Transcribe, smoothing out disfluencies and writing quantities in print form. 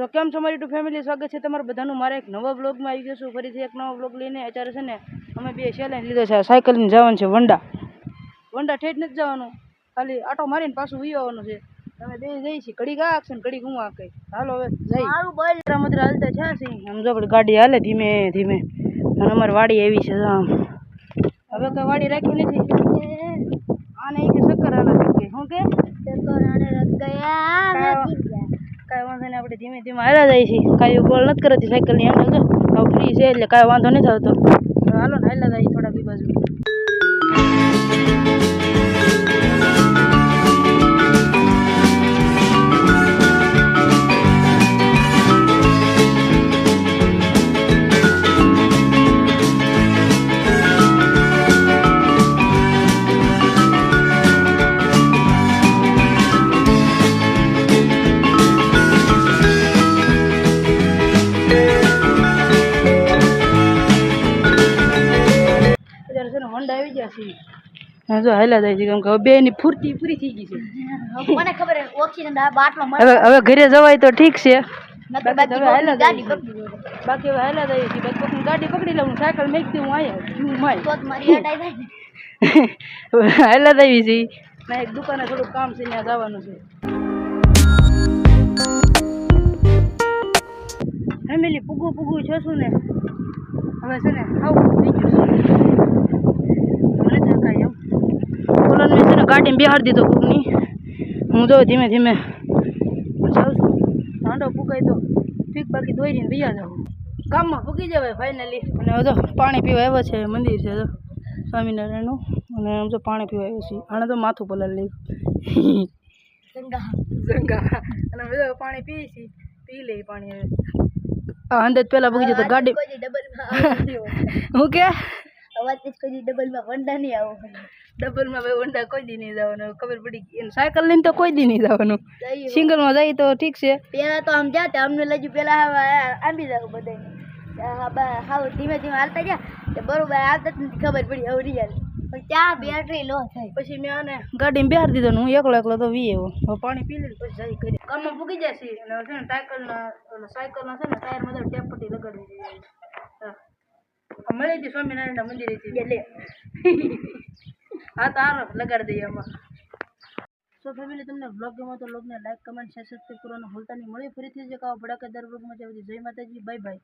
તો કેમ છો મારી ટુ ફેમિલી, સ્વાગત છે તમારું બધાનું મારા એક નવા બ્લોગમાં. આવી ગયો છું ફરીથી એક નવો બ્લોગ લઈને. અત્યારે છે ને અમે બે ચેલેન્જ લીધો છે, સાયકલ લઈને જવાનું છે વંડા ઠેઠ નથી જવાનું, ખાલી આટો મારીને પાછું વી આવવાનું છે. અમે બે જઈએ છીએ, ઘડી ગા છે ને ઘડી હું આ કઈ. હાલો હવે જઈ મધરા હાલતા છે. આમ જો આપણે ગાડી હાલે ધીમે ધીમે, અને અમારી વાડી એવી છે. હવે કઈ વાડી રાખી નથી આને કે ચક્કર આને શું કે ચક્કર આને રખ ગયા કાંઈ વાંધો નહીં, આપણે ધીમે ધીમે હાલા જાય છે. કાંઈ ગોળ નથી કરતી સાયકલની હેન્ડલ તો હવે ફ્રી છે એટલે કાંઈ વાંધો નથી આવતો. હાલો ને હાલા જાય થોડાક બી બાજુ. વંડા આવી ગયા છે, જો હાલા જાય છે, કેમ કે બે ની ફૂર્તી પૂરી થઈ ગઈ છે. મને ખબર ઓક્સિજન બાટલો હવે ઘરે જવાય તો ઠીક છે, બાકી હવે હાલા જાય છે. ગાડી પકડી લઉં, સાયકલ મેક દઉં હાલા આવી છે. ના એક દુકાને થોડુંક કામ છે, ત્યાં જવાનું છે. ફેમિલી પૂગું છે શું ને, હવે છે ને આવું થઈ ગયું છે. ગાડીમાં બિહાર દીધો કૂકની, હું જો ધીમે ધીમે જાઉં છું. હાંડો ફૂકાય તો ઠીક, બાકી દોરીને બીજા જાઉં. ગામમાં ફૂકી જવાય ફાઇનલી. અને હવે જો પાણી પીવા આવ્યો છે, મંદિર છે સ્વામિનારાયણનું, અને આમ જો પાણી પીવા આવ્યો છે. આને તો માથું પલાળ લઈ જંગા, અને બધા પાણી પી લે પાણી. હવે અંદર પેલા ભૂગી જતો ગાડી હું કે ડબલમાં વંડા નહીં આવો, ડબલમાં ભાઈ વંડા કોઈ દી નહીં જવાનું. ખબર પડી ગઈ, સાયકલ લઈને તો કોઈ દી નહીં જવાનું. સિંગલમાં જાય તો ઠીક છે. પેલા તો આમ જાતે અમને લજુ પેલા આંબી જાવ બધા, હાવ ધીમે ધીમે હાલતા ગયા બરોબર આવતા જ નથી ખબર પડી હવે રિયલ. પણ ત્યાં બેટરી લો થાય, પછી મેં આને ગાડીમાં બેહાર દીધો ને હું એકલો તો વી આવ્યો. હવે પાણી પી લે પછી જાય કરી કામમાં ભૂગી જાય છે. અને છે ને સાયકલના છે ને ટાયરમાં ટેપ પટ્ટી લગાડવી જોઈએ. મળી હતી સ્વામિનારાયણના મંદિરેથી લે હા તો હારો લગાડી દઈએ આમાં. સો ફેમિલી, તમને બ્લોગ ગમે તો બ્લોગને લાઈક, કમેન્ટ, શેર, સબસ્ક્રાઈબ કરવાનું ભૂલતા નહીં. મળી ફરીથી જે કાવો ભડાકેદાર બ્લોગમાં જય માતાજી, બાય બાય.